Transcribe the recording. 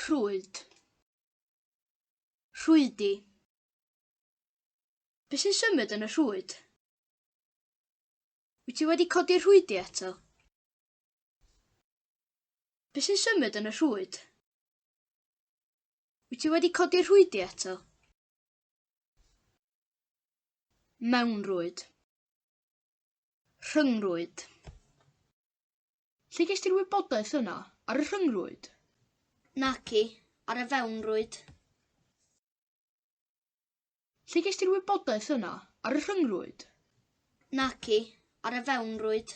Rhwyd. Rhwydi. Be sy'n symud yn y rhwyd? Wyt ti wedi codi'r rhwydi eto? Be sy'n symud yn y rhwyd? Wyt ti wedi codi'r rhwydi eto? Mewnrwyd. Rhyngrwyd. Lle ges ti'r wybodaeth yna? Ar y rhyngrwyd? Naci, ar y fewnrwyd. Lle ges ti'r wybodaeth yna? Ar y rhyngrwyd? Naci, ar y fewnrwyd.